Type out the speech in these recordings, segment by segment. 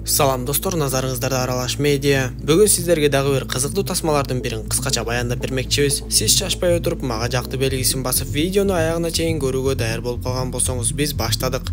Салам достор, назарыңыздарда Аралаш медиа. Бүгін сіздерге дагы бир кызыктуу тасмалардын бирин кыскача баяндап бермекчибиз. Сиз шашпай отуруп, мага жакты белгисин басып, видеону аягына чейин көрүүгө даяр болуп калган болсоңуз, биз баштадык.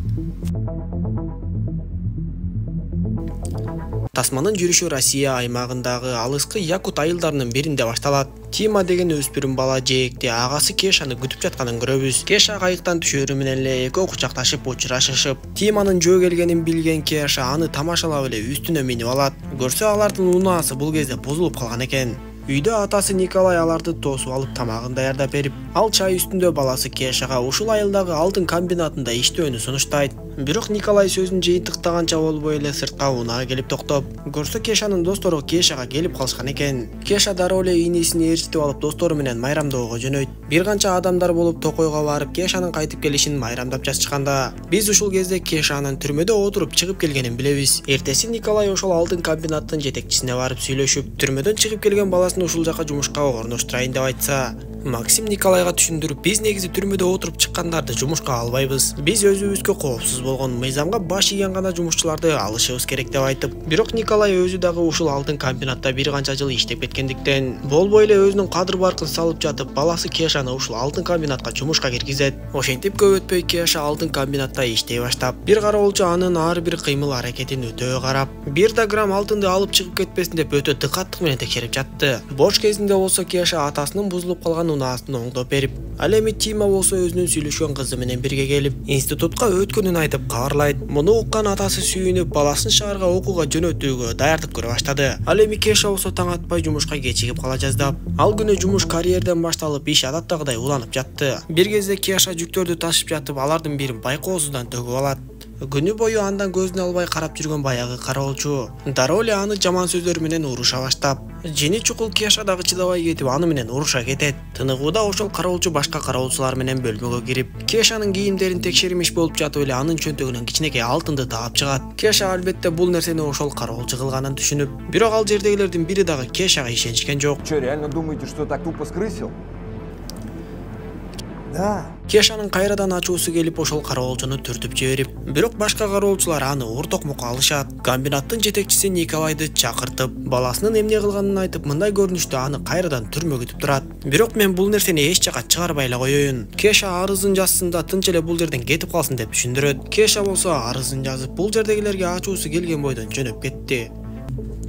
Тасманын жүрүшү Россия аймагындагы алыскы Якут айылдарынын биринде башталат. Тима деген өспүрүм бала жээкте агасы Кешаны күтүп жатканын көрөбүз. Кеша кайыктан түшөрү менен эле экөө кучакташып учурашышып, Тиманын жөө келгенин билген Кеша аны тамашалап эле үстүнө минип алат. Көрсө алардын унаасы бул кезде бузулуп калган экен. Үйдө атасы Николай аларды тосуп алып тамагын даярдап берип, ал чай үстүндө баласы Кешага ушул айылдагы алтын комбинатында иштөөнү сунуштайт. Бирок Николай сөзүн жыйынтыктаганча болбой эле сыртка унаа келип токтоп, көрсө Кешанын достору Кешага келип калышкан экен. Кеша дароо эле инисин ээрчитип алып достору менен майрамдоого жөнөйт. Бир канча адамдар болуп токойго барып Кешанын кайтып келишин майрамдап жатышканда, биз ушул кезде Кешанын түрмөдө отуруп чыгып келгенин билебиз. Эртеси Николай ошол алтын комбинаттын жетекчисине барып сүйлөшүп, түрмөдөн чыгып келген баласын ушул жака жумушка орноштурайын деп айтса, Максим Николайга түшүндүрүп, биз негизи түрмөдө отуруп чыккандарды жумушка албайбыз. Биз өзүбүзгө коопсуз болгон мыйзамга баш ийген гана жумушчуларды алышыбыз керек деп айтып, бирок Николай өзү дагы ушул алтын комбинатта бир канча жыл иштеп кеткендиктен, болбой эле өзүнүн кадыр баркын салып жатып, баласы Кешаны ушул алтын комбинатка жумушка киргизет. Ошентип көп өтпөй Кеша алтын комбинатта иштей баштап, бир кароолчу анын ар бир кыймыл аракетин өтө карап, бир да грамм алтынды алып чыгып кетпесин деп өтө дыкаттык менен текшерип жатты. Бош кезинде болсо Кеша атасынын бузулуп калган унаасын оңдоп берип, ал эми Тима болсо өзүнүн сүйлөшкөн кызы менен бирге келип, институтка өткөнүн айтып кабарлайт. Муну уккан атасы сүйүнүп, баласын шаарга окууга жөнөтүүгө даярдык көрө баштады. Ал эми Кеша болсо таң атпай жумушка кечигип кала жаздап, ал күнү жумуш карьерден башталып, иш адаттагыдай уланып жатты. Бир кезде Кеша жүктөрдү ташып жатып, алардын бирин байкоосуздан төгүп алат. Күнү бою андан көзүн албай карап жүргөн баягы кароолчу дароо эле аны жаман сөздөр менен уруша баштап, жени чукул Кеша дагы чыдабай кетип, аны менен уруша кетет. Тыныгууда ошол кароолчу башка кароолчулар менен бөлмөгө кирип, Кешанын кийимдерин текшермиш болуп жатып эле анын чөнтөгүнөн кичинекей алтынды таап чыгат. Кеша албетте бул нерсени ошол кароолчу кылганын түшүнүп, бирок ал жердегилердин бири дагы Кешага ишенишкен жок. Что, реально думаете, что так тупо скрысил? Да. Кешанын кайрадан ачуусу келип ошол кароолчуну түртүп жиберип, бирок башка кароолчулар аны ортокмукка алышат. Комбинаттын жетекчиси Николайды чакыртып, баласынын эмне кылганын айтып, мындай көрүнүштө аны кайрадан түрмө күтүп турат. Бирок мен бул нерсени эч жака чыгарбай эле коеюн. Кеша арызын жазсын да тынч эле бул жерден кетип калсын деп түшүндүрөт. Кеша болсо арызын жазып, бул жердегилерге ачуусу келген бойдон жөнөп кетти.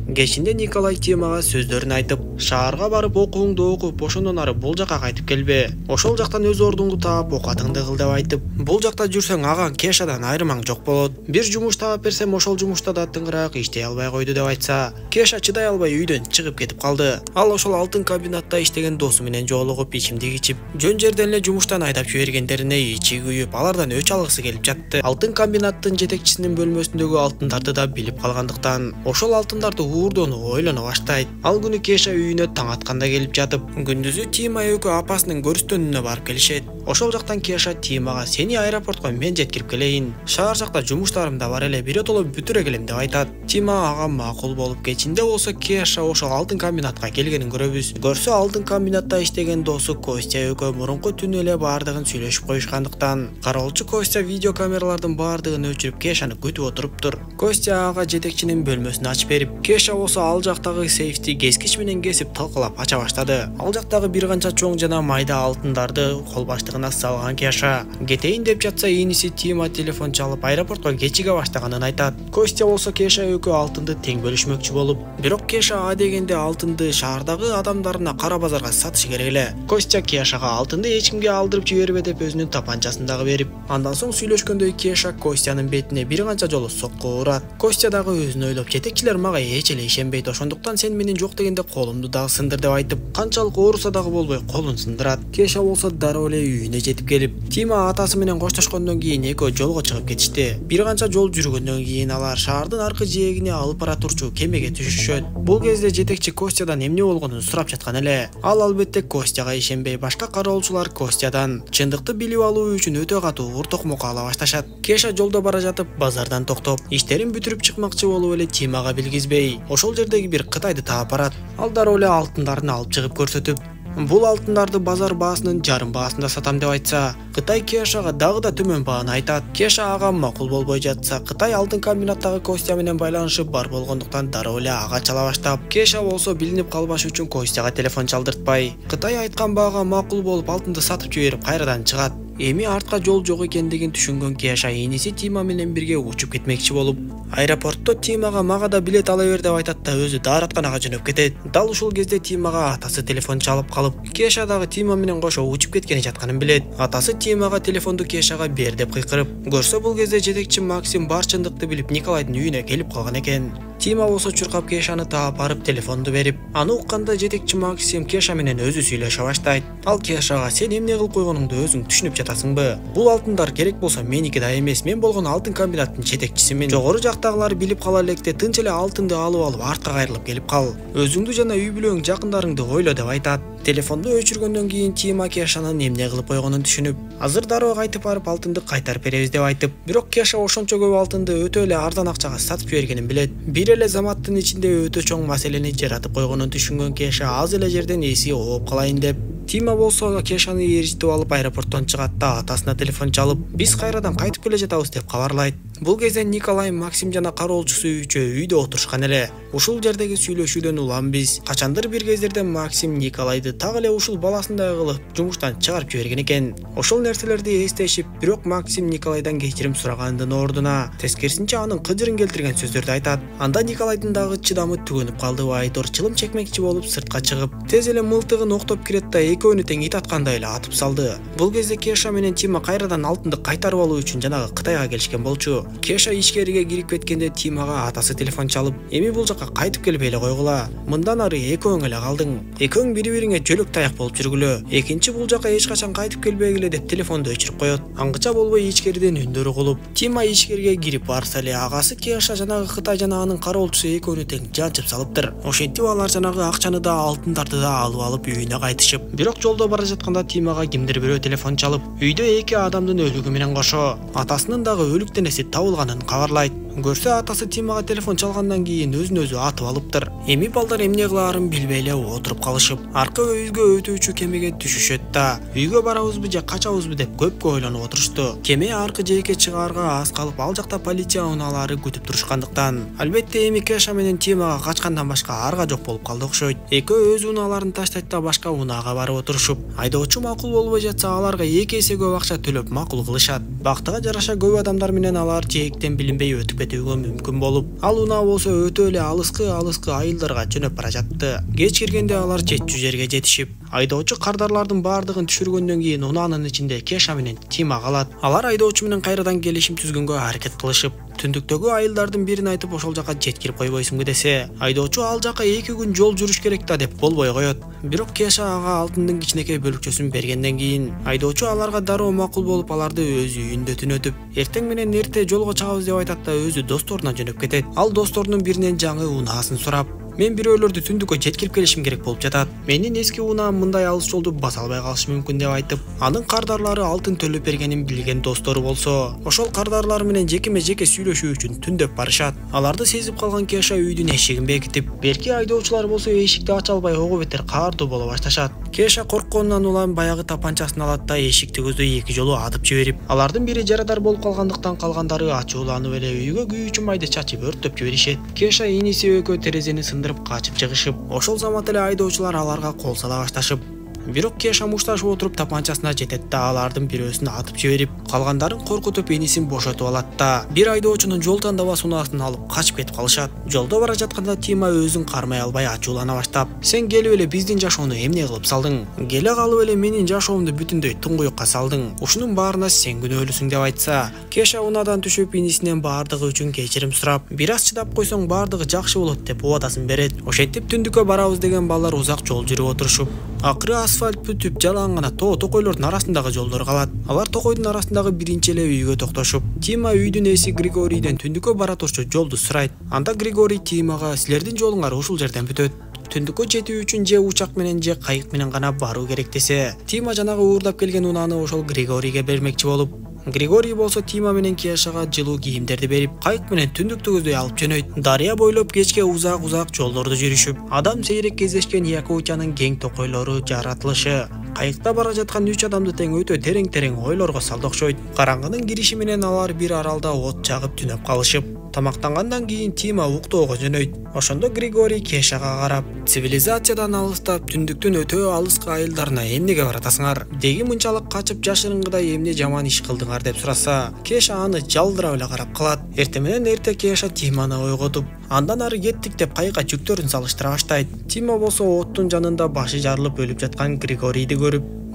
Кечинде Николай Тимага сөздөрүн айтып, шаарга барып окууңду окуп, ошондон ары бул жака кайтып келбе. Ошол жактан өз ордуңду таап, окатыңды кыл деп айтып, бул жакта жүрсөң ага Кешадан айрымаң жок болот. Бир жумуш таап берсем, ошол жумушта да тыңыраак иштей албай койду деп айтса, Кеша чыдай албай үйдөн чыгып кетип калды. Ал ошол алтын комбинатта иштеген досу менен жолугуп, ичимдик ичип, жөн жерден эле жумуштан айдап жибергендерине ичи күйүп, алардан өч алгысы келип жатты. Алтын комбинаттын жетекчисинин бөлмөсүндөгү алтындарды да билип калгандыктан, ошол алтындарды уурдоону ойлоно баштайт. Ал күнү Кеша үйүнө таң атканда келип жатып, күндүзү Тима экөө апасынын көрүстөнүнө барып келишет. Ошол жактан Кеша Тимага сени аэропортко мен жеткирип келейин. Шаар жакта жумуштарым да бар эле, биротоло бүтүрө келем деп айтат. Тима ага макул болуп, кечинде болсо Кеша ошол алтын комбинатка келгенин көрөбүз. Көрсө алтын комбинатта иштеген досу Костя экөө мурунку түнү эле баардыгын сүйлөшүп коюшкандыктан, кароолчу Костя видео камералардын баардыгын өчүрүп Кешаны күтүп отуруптур. Костя ага жетекчинин бөлмөсүн ачып берип, Кеша болсо ал жактагы сейфти кескич менен кесип талкалап ача баштады. Ал жактагы бир канча чоң жана майда алтындарды кол баштыгына салган Кеша кетейин деп жатса, иниси Тима телефон чалып аэропортко кечиге баштаганын айтат. Костя болсо Кеша экөө алтынды тең бөлүшмөкчү болуп, бирок Кеша дегенде алтынды шаардагы адамдарына кара базарга сатышы керек эле. Костя Кешага алтынды эч кимге алдырып жибербе деп өзүнүн тапанчасын дагы берип, андан соң сүйлөшкөндөй Кеша Костянын бетине бир канча жолу сокку урат. Костя дагы өзүн ойлоп, жетекчилер мага эч эле ишенбейт, ошондуктан сен менин жок дегенде колумду дагы сындыр деп айтып, канчалык ооруса дагы болбой колун сындырат. Кеша болсо дароо эле үйүнө жетип келип, Тима атасы менен коштошкондон кийин экөө жолго чыгып кетишти. Бир канча жол жүргөндөн кийин алар шаардын аркы жээгине алып бара турчу кемеге түшүшөт. Бул кезде жетекчи Костядан эмне болгонун сурап жаткан эле. Ал албетте Костяга ишенбей, башка кароолчулар Костядан чындыкты билип алуу үчүн өтө катуу уртокмукка ала башташат. Кеша жолдо бара жатып, базардан токтоп, иштерин бүтүрүп чыкмакчы болуп эле Тимага билгизбей, ошол жердеги бир кытайды таап барат. Ал дароо эле алтындарын алып чыгып көрсөтүп, Бул алтындарды базар баасынын жарым баасында сатам деп айтса, Кытай Кешага дагы да төмөн бааны айтат. Кеша ага макул болбой жатса, Кытай алтын комбинаттагы Костя менен байланышы бар болгондуктан дароо эле ага чала баштап, Кеша болсо билинип калбаш үчүн Костяга телефон чалдыртпай, Кытай айткан баага макул болуп алтынды сатып жиберип кайрадан чыгат. Эми артка жол жок экендигин түшүнгөн Кеша иниси Тима менен бирге учуп кетмекчи болуп, аэропортто Тимага мага да билет ала бер деп айтат да өзү дааратканага жөнөп кетет. Дал ушул кезде Тимага атасы телефон чалып калып, Кеша дагы Тима менен кошо учуп кеткени жатканын билет. Атасы Тимага телефонду Кешага бер деп кыйкырып, көрсө бул кезде жетекчи Максим бар чындыкты билип Николайдын үйүнө келип калган экен. Тима болсо чуркап Кешаны таап барып телефонду берип, аны укканда жетекчи Максим Кеша менен өзү сүйлөшө баштайт. Ал Кешага сен эмне кылып койгонуңду өзүң түшүнүп жатасыңбы? Бул алтындар керек болсо меники да эмес, мен болгон алтын комбинаттын жетекчисимин. Жогору жактагылар билип кала электе тынч эле алтынды алып артка кайрылып келип кал. Өзүңдү жана үй бүлөң жакындарыңды ойло деп айтат. Телефонду өчүргөндөн кийин Тима Кешанын эмне кылып койгонун түшүнүп, азыр дароо кайтып барып алтынды кайтарып беребиз деп айтып, бирок Кеша ошончо көп алтынды өтө эле арзан акчага сатып жибергенин билет. Бир эле заматтын ичинде өтө чоң маселени жаратып койгонун түшүнгөн Кеша аз эле жерден эси ооп калайын деп, Тима болсо Кешаны ээрчитип алып аэропорттон чыгат да атасына телефон чалып, биз кайрадан кайтып келе жатабыз деп кабарлайт. Бул кезде Николай, Максим жана кароолчусу үчөө үйдө отурушкан эле. Ушул жердеги сүйлөшүүдөн улам биз качандыр бир кездерде Максим Николайды так эле ушул баласындай кылып жумуштан чыгарып жиберген экен. Ошол нерселерди эстешип, бирок Максим Николайдан кечирим сураганын ордуна тескерисинче анын кыжырын келтирген сөздөрдү айтат. Анда Николайдын дагы чыдамы түгөнүп калды. Айдор чылым чекмекчи болуп сыртка чыгып, тез эле мылтыгын октоп кирет да экөөнү тең ит аткандай эле атып салды. Бул кезде Кеша менен Тима кайрадан алтынды кайтарып алуу үчүн жанагы Кытайга келишкен болчу. Кеша ичкериге кирип кеткенде Тимага атасы телефон чалып, эми бул жакка кайтып келбей эле койгула. Мындан ары экөөң эле калдың. Экөөң бири-бириңе жөлөк таяк болуп жүргүлө. Экинчи бул жакка эч качан кайтып келбегиле деп телефонду өчүрүп коет. Аңгыча болбой ичкериден үндөрү кулуп, Тима ичкериге кирип барса эле агасы Кеша жанагы Кытай жана анын кароолчусу экөөнү тең жанчып салыптыр. Ошентип алар жанагы акчаны да алтындарды да алып үйүнө кайтышып, бирок жолдо бара жатканда Тимага кимдир бирөө телефон чалып, үйдө эки адамдын өлүгү менен кошо атасынын дагы өлүк денеси табылганын кабарлайт. Көрсө атасы Тимага телефон чалгандан кийин өзүн өзү атып алыптыр. Эми балдар эмне кылаарын билбей эле отуруп калышып, аркы өйүзгө өтүүчү кемеге түшүшөт да, үйгө барабызбы же качабызбы деп көпкө ойлонуп отурушту. Кеме аркы жээкке чыгаарга аз калып, ал жакта полиция унаалары күтүп турушкандыктан, албетте эми Кеша менен Тимага качкандан башка арга жок болуп калды окшойт. Экөө өз унааларын таштайт да башка унаага барып отурушуп, айдоочу макул болбой жатса аларга 2 эсе көп акча төлөп макул кылышат. Бактыга жараша көп адамдар менен алар жээктен билинбей өтүп кетүүгө мүмкүн болуп, ал унаа болсо өтө эле алыскы айылдарга жөнөп бара жатты. Кеч киргенде алар жетчү жерге жетишип, айдоочу кардарлардын баардыгын түшүргөндөн кийин унаанын ичинде Кеша менен Тима калат. Алар айдоочу менен кайрадан келишим түзгөнгө аракет кылышып, түндүктөгү айылдардын бирин айтып ошол жака жеткирип койбойсуңбу десе, айдоочу ал жака 2 күн жол жүрүш керек да деп болбой коет. Бирок Кеша ага алтындын кичинекей бөлүкчөсүн бергенден кийин айдоочу аларга дароо макул болуп аларды өз үйүндө түнөтүп, эртең менен эрте жолго чыгабыз деп айтат да өзү досторуна жөнөп кетет. Ал досторунун биринен жаңы унаасын сурап, мен бирөөлөрдү түндүккө жеткирип келишим керек болуп жатат. Менин эски унаам мындай алыс жолду баса албай калышы мүмкүн деп айтып, анын кардарлары алтын төлөп бергенин билген достору болсо, ошол кардарлар менен жекеме-жеке сүйлөшүү үчүн түндөп барышат. Аларды сезип калган Кеша үйдүн эшигин бекитип, берки айдоочулар болсо эшикти ача албай ого бетер каардуу боло башташат. Кеша коркконунан улам баягы тапанчасын алат да эшикти көздөй 2 жолу атып жиберип, алардын бири жарадар болуп калгандыктан калгандары ачууланып эле үйгө күйүүчү майды чачып өрттөп жиберишет. Кеша иниси экөө терезени сындырып качып чыгышып, ошол замат эле айдоочулар аларга кол сала башташып, бирок Кеша мушташып отуруп тапанчасына жетет да алардын бирөөсүн атып жиберип, калгандарын коркутуп инисин бошотуп алат да бир айдоочунун жол тандабас унаасын алып качып кетип калышат. Жолдо бара жатканда Тима өзүн кармай албай ачуулана баштап, сен келип эле биздин жашоону эмне кылып салдың? Келе калып эле менин жашоомду бүтүндөй туңгуюкка салдың. Ушунун баарына сен күнөөлүүсүң деп айтса, Кеша унаадан түшүп инисинен баардыгы үчүн кечирим сурап, бир аз чыдап койсоң баардыгы жакшы болот деп убадасын берет. Ошентип түндүккө барабыз деген балдар узак жол жүрүп отурушуп, акыры асфальт бүтүп жалаң гана токойлордун арасындагы жолдор калат. Алар токойдун арасындагы биринчи эле үйгө токтошуп, Тима үйдүн эси Григорийден түндүккө бара турчу жолду сурайт. Анда Григорий Тимага силердин жолуңар ушул жерден бүтөт. Түндүккө жетүү үчүн же учак менен же кайык менен гана баруу керек десе, Тима жанагы уурдап келген унааны ошол Григорийге бермекчи болуп, Григорий болсо Тима менен Кешага жылуу кийимдерди берип, кайык менен түндүктү көздөй алып жөнөйт. Дарыя бойлоп кечке узак жолдорду жүрүшүп, адам сейрек кездешкен Якутиянын кең токойлору жаратылышы кайыкта бара жаткан 3 адамды тең өтө терең ойлорго салды окшойт. Караңгынын кириши менен алар бир аралда от жагып түнөп калышып, тамактангандан кийин Тима уктоого жөнөйт. Ошондо Григорий Кешага карап, цивилизациядан алыстап түндүктүн өтө алыскы айылдарына эмнеге баратасыңар? Деги мынчалык качып жашырыңгыдай эмне жаман иш кылдыңар деп сураса, Кеша аны жалдырап эле карап калат. Эртең менен эрте Кеша Тиманы ойготуп, андан ары кеттик деп кайыкка жүктөрүн салыштыра баштайт. Тима болсо оттун жанында башы жарылып өлүп жаткан Григорийди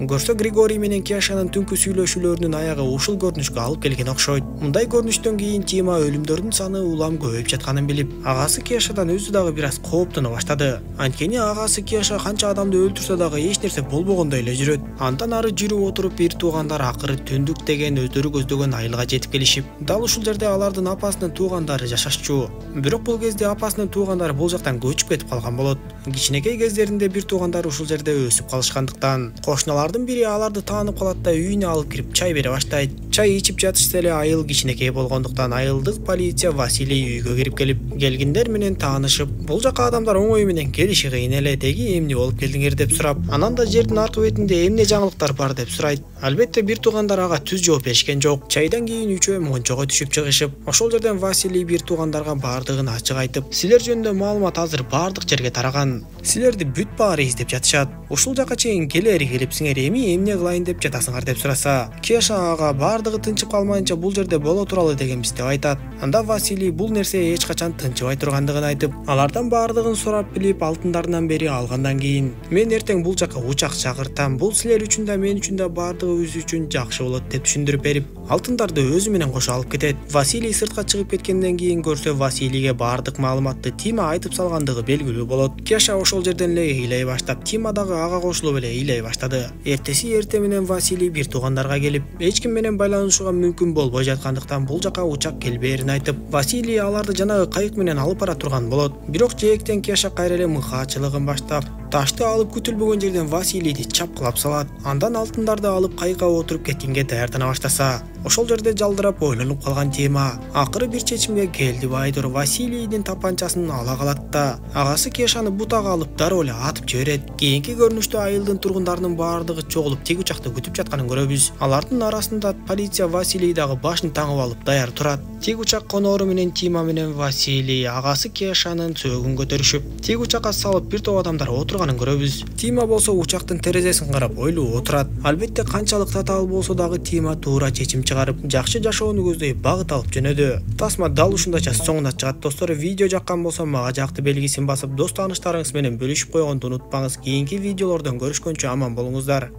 көрсө Григорий менен Кешанын түнкү сүйлөшүүлөрүнүн аягы ушул көрүнүшкө алып келген окшойт. Мындай көрүнүштөн кийин Тима өлүмдөрдүн саны улам көбөйүп жатканын билип, агасы Кешадан өзү дагы бир аз кооптоно баштады. Анткени агасы Кеша канча адамды өлтүрсө дагы эч нерсе болбогондой эле жүрөт. Андан ары жүрүп отуруп бир туугандар акыры түндүк деген өздөрү көздөгөн айылга жетип келишип, дал ушул жерде алардын апасынын туугандары жашашчу. Бирок бул кезде апасынын туугандары бул жактан көчүп кетип калган болот. Кичинекей кездеринде бир туугандары ушул жерде өсүп калышкандыктан, кошуналардын бири аларды таанып калат да үйүнө алып кирип чай бере баштайт. Чай ичип жатышса эле айыл кичинекей болгондуктан айылдык полиция Василий үйгө кирип келгиндер менен таанышып, бул жака адамдар оңой менен келиши кыйын эле, деги эмне болуп келдиңер деп сурап, анан да жердин аркы бетинде эмне жаңылыктар бар деп сурайт. Албетте бир туугандар ага түз жооп беришкен жок. Чайдан кийин үчөө мончого түшүп чыгышып, ошол жерден Василий бир туугандарга бардыгын ачык айтып, силер жөнүндө маалымат азыр бардык жерге тараган. Силерди бүт баары издеп жатышат. Ушул жака чейин келери келипсиңер, эмне кылайын деп жатасыңар деп сураса, Кеша ага бардыгы тынчып калмайынча бул жерде боло туралы дегенбиз деп айтат. Анда Василий бул нерсе эч качан тынчыбай тургандыгын айтып, алардан бардыгын сурап билип, алтындарынан бери алгандан кийин, мен эртең бул жака учак чакыртам, бул силер үчүн да мен үчүн да бардыгыбыз үчүн жакшы болот деп түшүндүрүп берип, алтындарды өзү менен кошо алып кетет. Василий сыртка чыгып кеткенден кийин көрсө, Василийге бардык маалыматты Тима айтып салгандыгы белгилүү болот. Кеша ошол жерден эле ыйлай баштап, Тима дагы ага кошулуп эле ыйлай баштады. Эрте менен Василий бир туугандарга келип, эч ким менен байланышууга мүмкүн болбой жаткандыктан бул жака учак келбээрин айтып, Василий аларды жанагы кайык менен алып бара турган болот. Бирок жээктен Кеша кайра эле мыкаачылыгын баштап, ташты алып күтүлбөгөн жерден Василийди чапкылап салат. Андан алтындарды алып кайыкка отуруп кеткенге даярдана баштаса, ошол жерде жалдырап ойлонуп калган Тима акыры бир чечимге келди. Байдыр Василийдин тапанчасын ала калат да агасы Кешаны бутага алып дароо эле атып жиберет. Кийинки көрүнүштө айылдын тургундарынын баардыгы чогулуп тиг учакты күтүп жатканын көрөбүз. Алардын арасында полиция Василий дагы башын таңып алып даяр турат. Тиг учак конору менен Тима менен Василий агасы Кешанын сөөгүн көтөрүшүп, тиг учакка салып бир топ адамдар отурганын көрөбүз. Тима болсо учактын терезесин карап ойлуу отурат. Албетте канчалык татаал болсо дагы Тима туура чечим чыгарып, жакшы жашоону көздөй багыт алып жөнөдү. Тасма дал ушундайча соңуна чыгат. Достор, видео жаккан болсо мага жакты белгисин басып, дос тааныштарыңыз менен бөлүшүп койгонду унутпаңыз. Кийинки видеолордон көрүшкөнчө аман болуңуздар.